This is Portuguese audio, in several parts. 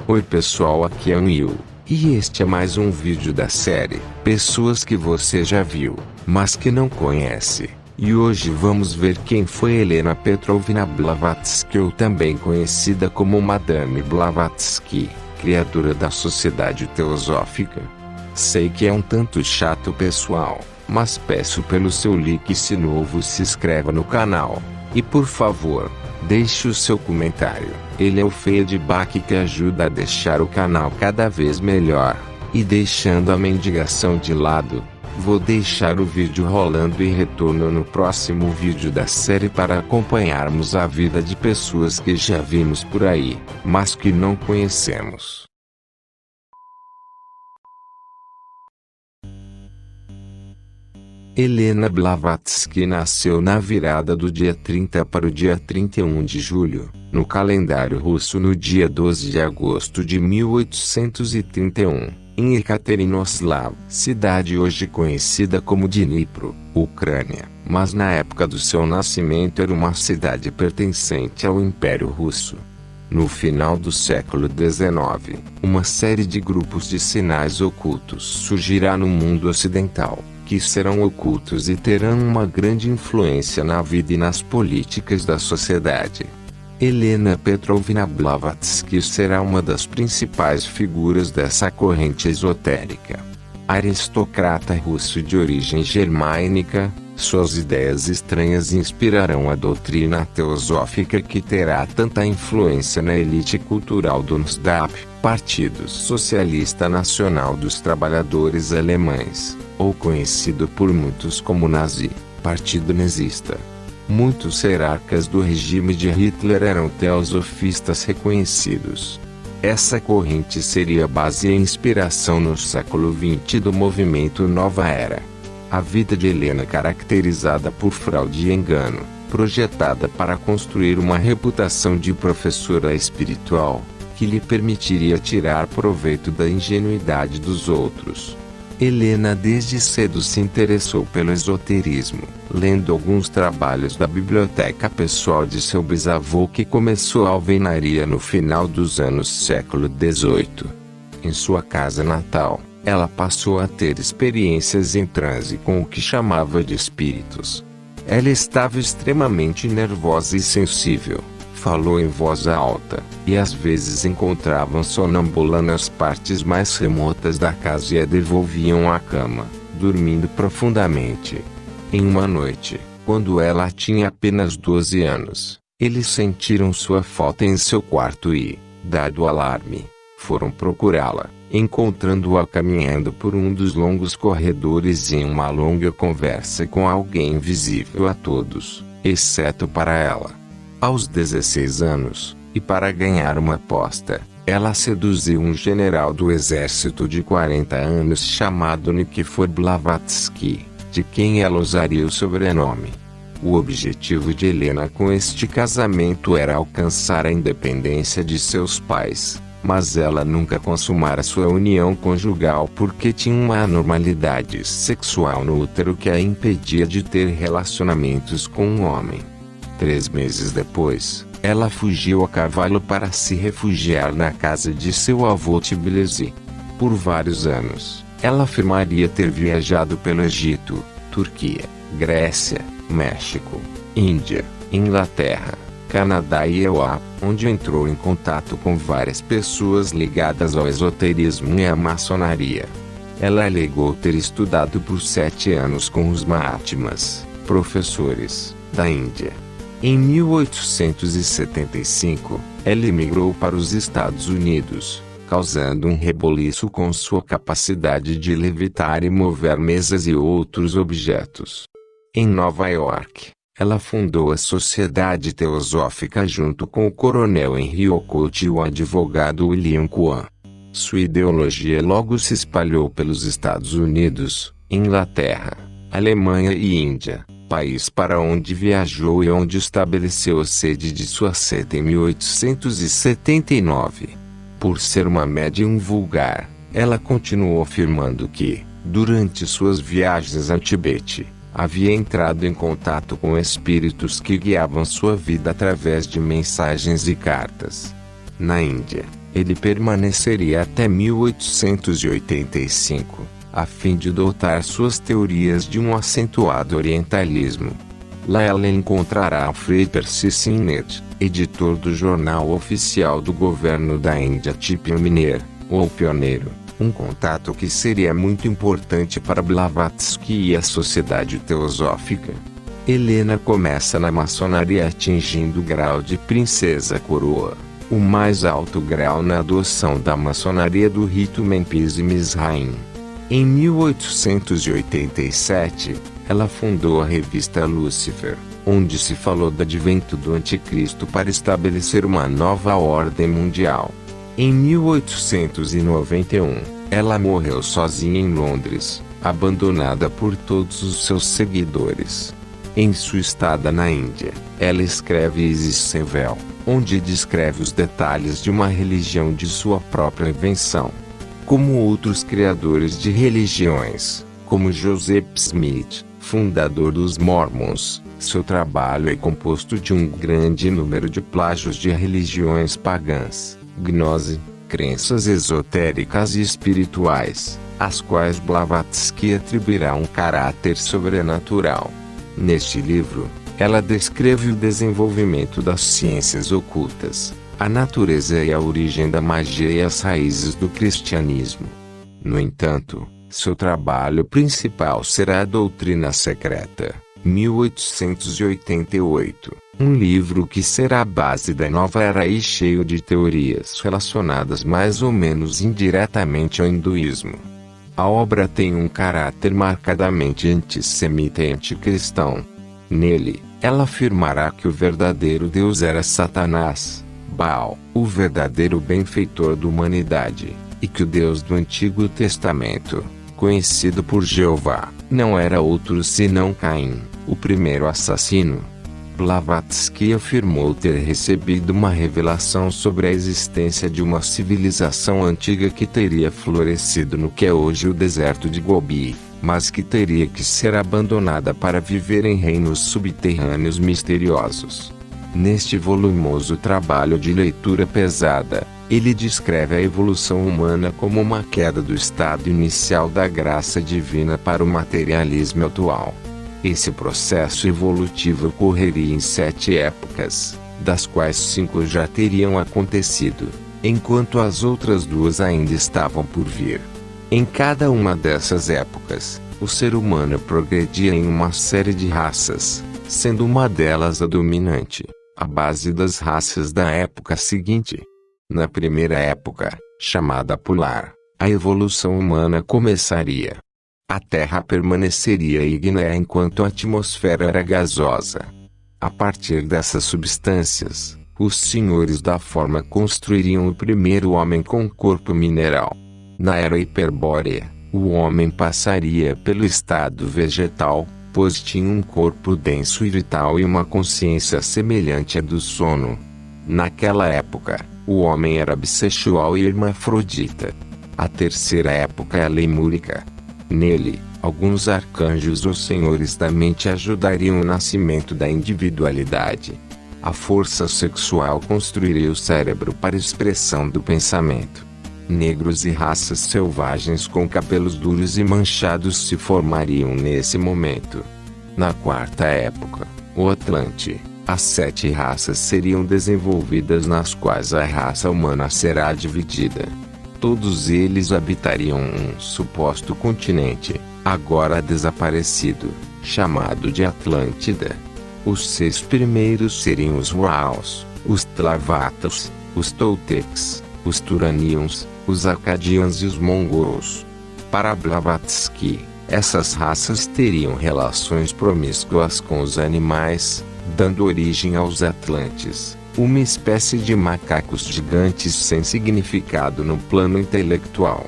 Oi pessoal, aqui é o Will, e este é mais um vídeo da série Pessoas que você já viu, mas que não conhece. E hoje vamos ver quem foi Helena Petrovna Blavatsky, ou também conhecida como Madame Blavatsky, criadora da Sociedade Teosófica. Sei que é um tanto chato pessoal, mas peço pelo seu like e se novo se inscreva no canal. E por favor, deixe o seu comentário. Ele é o feedback que ajuda a deixar o canal cada vez melhor. E deixando a mendigação de lado, vou deixar o vídeo rolando e retorno no próximo vídeo da série para acompanharmos a vida de pessoas que já vimos por aí, mas que não conhecemos. Helena Blavatsky nasceu na virada do dia 30 para o dia 31 de julho, no calendário russo no dia 12 de agosto de 1831, em Ekaterinoslav, cidade hoje conhecida como Dnipro, Ucrânia, mas na época do seu nascimento era uma cidade pertencente ao Império Russo. No final do século XIX, uma série de grupos de sinais ocultos surgirá no mundo ocidental, que serão ocultos e terão uma grande influência na vida e nas políticas da sociedade. Helena Petrovna Blavatsky será uma das principais figuras dessa corrente esotérica. Aristocrata russo de origem germânica, suas ideias estranhas inspirarão a doutrina teosófica que terá tanta influência na elite cultural do NSDAP, Partido Socialista Nacional dos Trabalhadores Alemães, ou conhecido por muitos como Nazi, Partido Nazista. Muitos hierarcas do regime de Hitler eram teosofistas reconhecidos. Essa corrente seria base e inspiração no século XX do movimento Nova Era. A vida de Helena caracterizada por fraude e engano, projetada para construir uma reputação de professora espiritual, que lhe permitiria tirar proveito da ingenuidade dos outros. Helena desde cedo se interessou pelo esoterismo, lendo alguns trabalhos da biblioteca pessoal de seu bisavô que começou a alvenaria no final dos anos século XVIII. Em sua casa natal, ela passou a ter experiências em transe com o que chamava de espíritos. Ela estava extremamente nervosa e sensível, falou em voz alta, e às vezes encontravam sonâmbula nas partes mais remotas da casa e a devolviam à cama, dormindo profundamente. Em uma noite, quando ela tinha apenas 12 anos, eles sentiram sua falta em seu quarto e, dado o alarme, foram procurá-la, encontrando-a caminhando por um dos longos corredores em uma longa conversa com alguém invisível a todos, exceto para ela. Aos 16 anos, e para ganhar uma aposta, ela seduziu um general do exército de 40 anos chamado Nikifor Blavatsky, de quem ela usaria o sobrenome. O objetivo de Helena com este casamento era alcançar a independência de seus pais, mas ela nunca consumara sua união conjugal porque tinha uma anormalidade sexual no útero que a impedia de ter relacionamentos com um homem. 3 meses depois, ela fugiu a cavalo para se refugiar na casa de seu avô Tbilisi. Por vários anos, ela afirmaria ter viajado pelo Egito, Turquia, Grécia, México, Índia, Inglaterra, Canadá e Europa, onde entrou em contato com várias pessoas ligadas ao esoterismo e à maçonaria. Ela alegou ter estudado por 7 anos com os Mahatmas, professores, da Índia. Em 1875, ela emigrou para os Estados Unidos, causando um reboliço com sua capacidade de levitar e mover mesas e outros objetos. Em Nova York, ela fundou a Sociedade Teosófica junto com o coronel Henry Ocult e o advogado William Coan. Sua ideologia logo se espalhou pelos Estados Unidos, Inglaterra, Alemanha e Índia, país para onde viajou e onde estabeleceu a sede de sua seita em 1879. Por ser uma médium vulgar, ela continuou afirmando que, durante suas viagens ao Tibete, havia entrado em contato com espíritos que guiavam sua vida através de mensagens e cartas. Na Índia, Ele permaneceria até 1885, a fim de dotar suas teorias de um acentuado orientalismo. Lá ela encontrará Alfred Percy Sinnett, editor do jornal oficial do governo da Índia Pioneer, ou Pioneiro, um contato que seria muito importante para Blavatsky e a sociedade teosófica. Helena começa na maçonaria atingindo o grau de princesa coroa, o mais alto grau na adoção da maçonaria do rito Memphis e Mizraim. Em 1887, ela fundou a revista Lucifer, onde se falou do advento do anticristo para estabelecer uma nova ordem mundial. Em 1891, ela morreu sozinha em Londres, abandonada por todos os seus seguidores. Em sua estada na Índia, ela escreve Isis Sevel, onde descreve os detalhes de uma religião de sua própria invenção. Como outros criadores de religiões, como Joseph Smith, fundador dos Mormons, seu trabalho é composto de um grande número de plágios de religiões pagãs, gnose, crenças esotéricas e espirituais, às quais Blavatsky atribuirá um caráter sobrenatural. Neste livro, ela descreve o desenvolvimento das ciências ocultas, a natureza e a origem da magia e as raízes do cristianismo. No entanto, seu trabalho principal será a Doutrina Secreta, 1888, um livro que será a base da nova era e cheio de teorias relacionadas mais ou menos indiretamente ao hinduísmo. A obra tem um caráter marcadamente antissemita e anticristão. Nele, ela afirmará que o verdadeiro Deus era Satanás, Baal, o verdadeiro benfeitor da humanidade, e que o Deus do Antigo Testamento, conhecido por Jeová, não era outro senão Caim, o primeiro assassino. Blavatsky afirmou ter recebido uma revelação sobre a existência de uma civilização antiga que teria florescido no que é hoje o deserto de Gobi, mas que teria que ser abandonada para viver em reinos subterrâneos misteriosos. Neste volumoso trabalho de leitura pesada, ele descreve a evolução humana como uma queda do estado inicial da graça divina para o materialismo atual. Esse processo evolutivo ocorreria em 7 épocas, das quais 5 já teriam acontecido, enquanto as outras 2 ainda estavam por vir. Em cada uma dessas épocas, o ser humano progredia em uma série de raças, sendo uma delas a dominante, a base das raças da época seguinte. Na primeira época, chamada polar, a evolução humana começaria. A Terra permaneceria ígnea enquanto a atmosfera era gasosa. A partir dessas substâncias, os senhores da forma construiriam o primeiro homem com corpo mineral. Na era hiperbórea, o homem passaria pelo estado vegetal, pois tinha um corpo denso e vital e uma consciência semelhante à do sono. Naquela época, o homem era bissexual e hermafrodita. A terceira época é a lemúrica. Nele, alguns arcanjos ou senhores da mente ajudariam o nascimento da individualidade. A força sexual construiria o cérebro para expressão do pensamento. Negros e raças selvagens com cabelos duros e manchados se formariam nesse momento. Na quarta época, o Atlante, as 7 raças seriam desenvolvidas nas quais a raça humana será dividida. Todos eles habitariam um suposto continente, agora desaparecido, chamado de Atlântida. Os 6 primeiros seriam os Raus, os Tlavatas, os Toltecs, os Turanians, os Acadians e os Mongols. Para Blavatsky, essas raças teriam relações promíscuas com os animais, dando origem aos Atlantes, uma espécie de macacos gigantes sem significado no plano intelectual.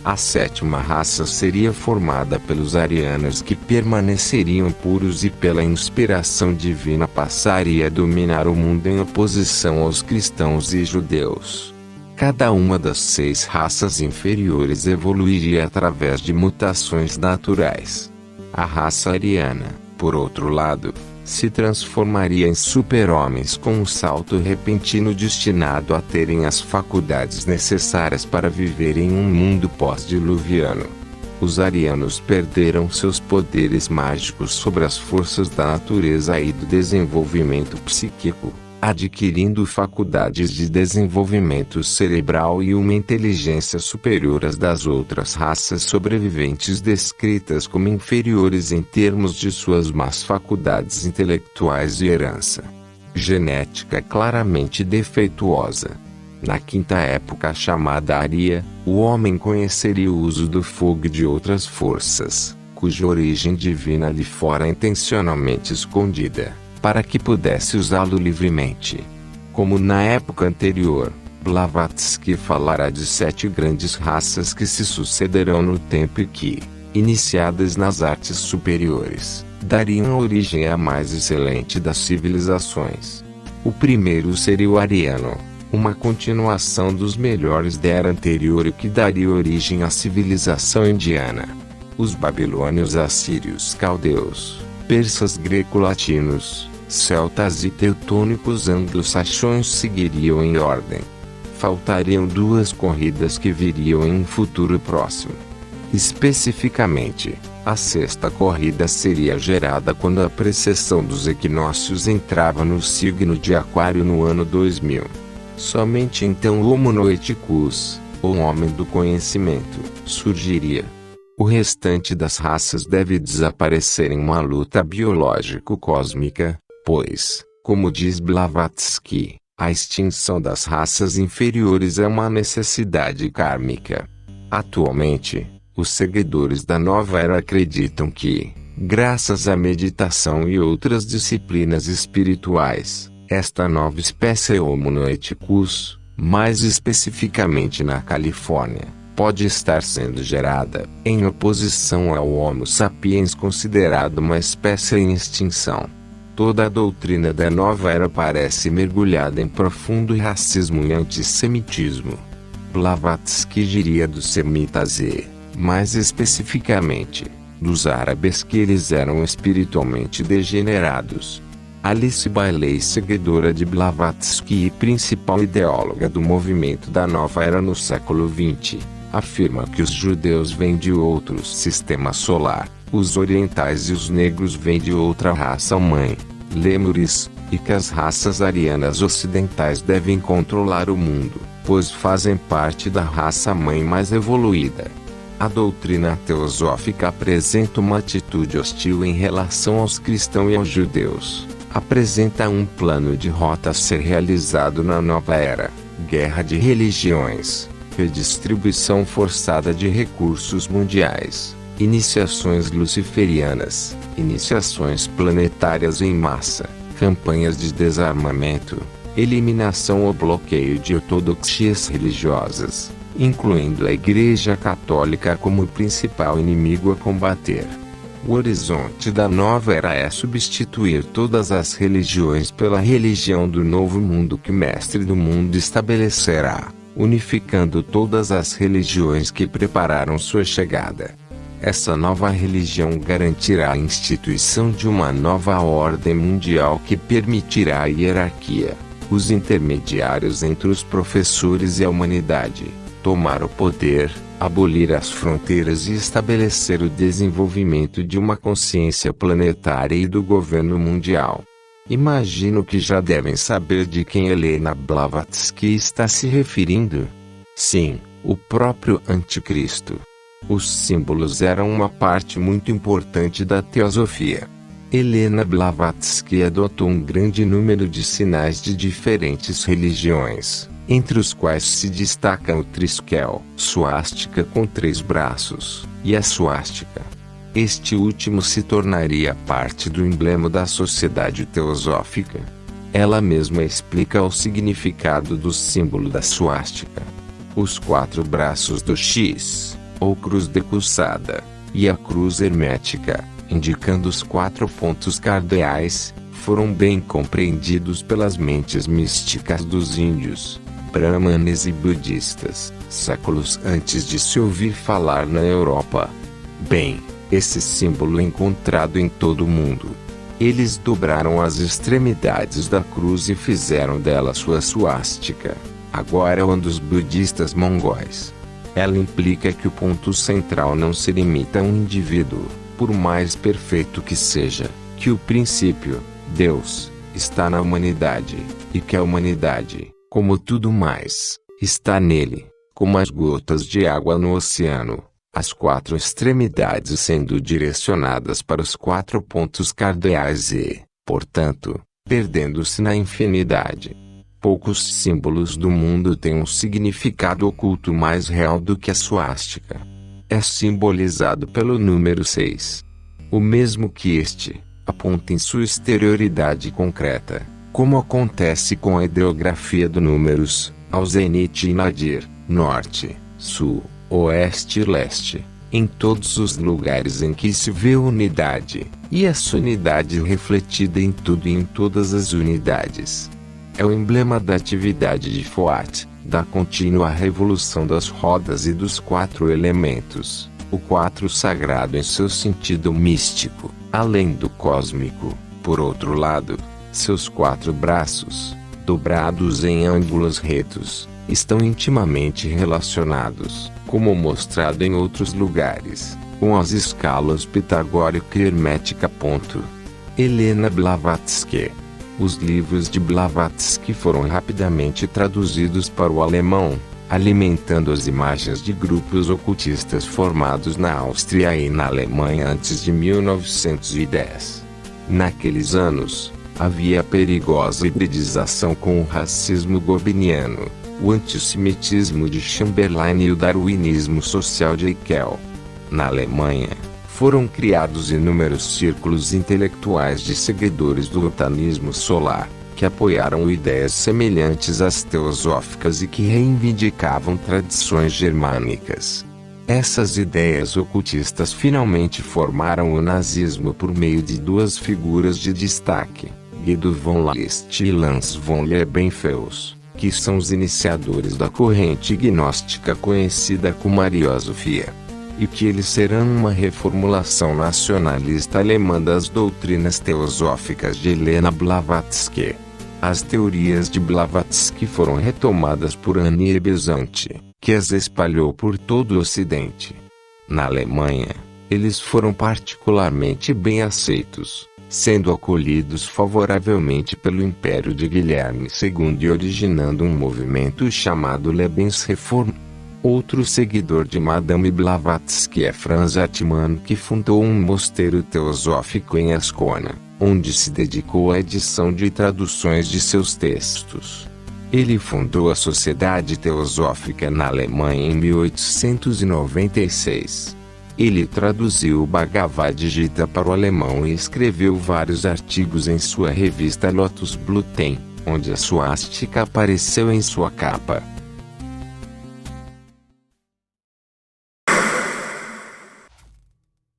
A 7ª raça seria formada pelos arianos que permaneceriam puros e pela inspiração divina passaria a dominar o mundo em oposição aos cristãos e judeus. Cada uma das 6 raças inferiores evoluiria através de mutações naturais. A raça ariana, por outro lado, se transformaria em super-homens com um salto repentino destinado a terem as faculdades necessárias para viver em um mundo pós-diluviano. Os arianos perderam seus poderes mágicos sobre as forças da natureza e do desenvolvimento psíquico, adquirindo faculdades de desenvolvimento cerebral e uma inteligência superior às das outras raças sobreviventes descritas como inferiores em termos de suas más faculdades intelectuais e herança genética claramente defeituosa. Na quinta época chamada Aria, o homem conheceria o uso do fogo e de outras forças, cuja origem divina lhe fora intencionalmente escondida, para que pudesse usá-lo livremente. Como na época anterior, Blavatsky falará de 7 grandes raças que se sucederão no tempo e que, iniciadas nas artes superiores, dariam origem à mais excelente das civilizações. O primeiro seria o ariano, uma continuação dos melhores da era anterior e que daria origem à civilização indiana. Os babilônios, assírios, caldeus, persas, greco-latinos, celtas e teutônicos anglo-saxões seguiriam em ordem. Faltariam 2 corridas que viriam em um futuro próximo. Especificamente, a 6ª corrida seria gerada quando a precessão dos equinócios entrava no signo de Aquário no ano 2000. Somente então o Homo Noeticus, ou homem do conhecimento, surgiria. O restante das raças deve desaparecer em uma luta biológico-cósmica, pois, como diz Blavatsky, a extinção das raças inferiores é uma necessidade kármica. Atualmente, os seguidores da nova era acreditam que, graças à meditação e outras disciplinas espirituais, esta nova espécie Homo Noeticus, mais especificamente na Califórnia, pode estar sendo gerada, em oposição ao Homo sapiens considerado uma espécie em extinção. Toda a doutrina da nova era parece mergulhada em profundo racismo e antissemitismo. Blavatsky diria dos semitas e, mais especificamente, dos árabes que eles eram espiritualmente degenerados. Alice Bailey, seguidora de Blavatsky e principal ideóloga do movimento da nova era no século XX, afirma que os judeus vêm de outro sistema solar, os orientais e os negros vêm de outra raça-mãe, lêmures, e que as raças arianas ocidentais devem controlar o mundo, pois fazem parte da raça-mãe mais evoluída. A doutrina teosófica apresenta uma atitude hostil em relação aos cristãos e aos judeus. Apresenta um plano de rota a ser realizado na nova era, guerra de religiões, redistribuição forçada de recursos mundiais, iniciações luciferianas, iniciações planetárias em massa, campanhas de desarmamento, eliminação ou bloqueio de ortodoxias religiosas, incluindo a Igreja Católica como principal inimigo a combater. O horizonte da nova era é substituir todas as religiões pela religião do novo mundo que o Mestre do Mundo estabelecerá, unificando todas as religiões que prepararam sua chegada. Essa nova religião garantirá a instituição de uma nova ordem mundial que permitirá a hierarquia, os intermediários entre os professores e a humanidade, tomar o poder, abolir as fronteiras e estabelecer o desenvolvimento de uma consciência planetária e do governo mundial. Imagino que já devem saber de quem Helena Blavatsky está se referindo. Sim, o próprio Anticristo. Os símbolos eram uma parte muito importante da teosofia. Helena Blavatsky adotou um grande número de sinais de diferentes religiões, entre os quais se destacam o triskel, suástica com 3 braços, e a suástica. Este último se tornaria parte do emblema da sociedade teosófica. Ela mesma explica o significado do símbolo da suástica. Os 4 braços do X, ou cruz decussada, e a cruz hermética, indicando os 4 pontos cardeais, foram bem compreendidos pelas mentes místicas dos índios, brahmanes e budistas, séculos antes de se ouvir falar na Europa. Bem, esse símbolo é encontrado em todo o mundo. Eles dobraram as extremidades da cruz e fizeram dela sua suástica. Agora é um dos budistas mongóis. Ela implica que o ponto central não se limita a um indivíduo, por mais perfeito que seja, que o princípio, Deus, está na humanidade, e que a humanidade, como tudo mais, está nele, como as gotas de água no oceano, as quatro extremidades sendo direcionadas para os quatro pontos cardeais e, portanto, perdendo-se na infinidade. Poucos símbolos do mundo têm um significado oculto mais real do que a suástica. É simbolizado pelo número 6. O mesmo que este, aponta em sua exterioridade concreta, como acontece com a ideografia do números, ao zenite e nadir, norte, sul, oeste e leste, em todos os lugares em que se vê unidade, e essa unidade refletida em tudo e em todas as unidades. É o emblema da atividade de Foat, da contínua revolução das rodas e dos quatro elementos, o quatro sagrado em seu sentido místico, além do cósmico. Por outro lado, seus quatro braços, dobrados em ângulos retos, estão intimamente relacionados, como mostrado em outros lugares, com as escalas pitagórica e hermética. Helena Blavatsky. Os livros de Blavatsky foram rapidamente traduzidos para o alemão, alimentando as imagens de grupos ocultistas formados na Áustria e na Alemanha antes de 1910. Naqueles anos, havia a perigosa hibridização com o racismo goebbeliano, o antissemitismo de Chamberlain e o darwinismo social de Haeckel. Na Alemanha, foram criados inúmeros círculos intelectuais de seguidores do botanismo solar, que apoiaram ideias semelhantes às teosóficas e que reivindicavam tradições germânicas. Essas ideias ocultistas finalmente formaram o nazismo por meio de duas figuras de destaque, Guido von List e Lanz von Liebenfels, que são os iniciadores da corrente gnóstica conhecida como Ariosofia. E que eles serão uma reformulação nacionalista alemã das doutrinas teosóficas de Helena Blavatsky. As teorias de Blavatsky foram retomadas por Annie Besant, que as espalhou por todo o Ocidente. Na Alemanha, eles foram particularmente bem aceitos, sendo acolhidos favoravelmente pelo Império de Guilherme II e originando um movimento chamado Lebensreform. Outro seguidor de Madame Blavatsky é Franz Hartmann, que fundou um mosteiro teosófico em Ascona, onde se dedicou à edição de traduções de seus textos. Ele fundou a Sociedade Teosófica na Alemanha em 1896. Ele traduziu o Bhagavad Gita para o alemão e escreveu vários artigos em sua revista Lotus Blüten, onde a suástica apareceu em sua capa.